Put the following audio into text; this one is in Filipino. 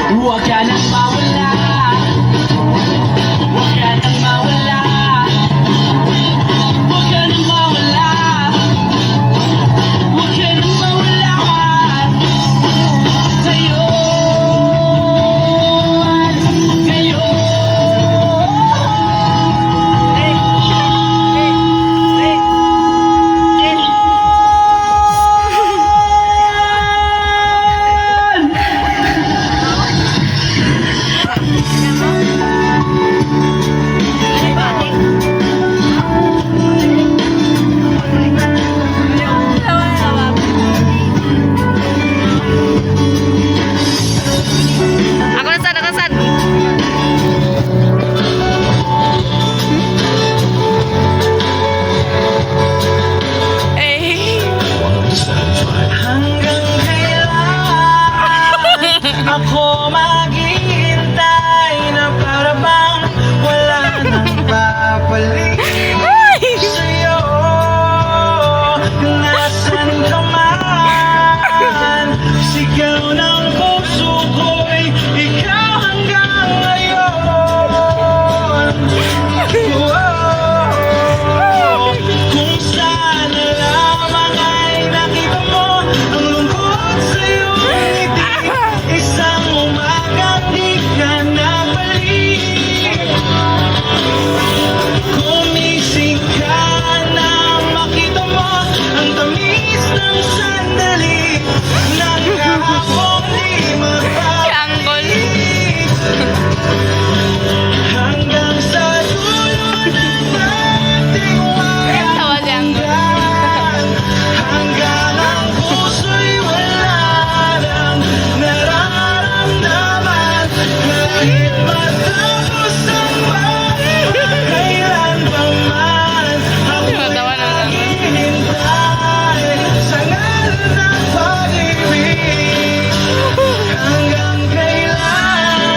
Huwag ka nang mawala. Huwag ka nang mawala. Huwag ka nang mawala. Huwag ka nang mawala. Ako na saan? Ako saan? Eh. Hanggang kailan ako maghihintay na para bang wala nang babalik?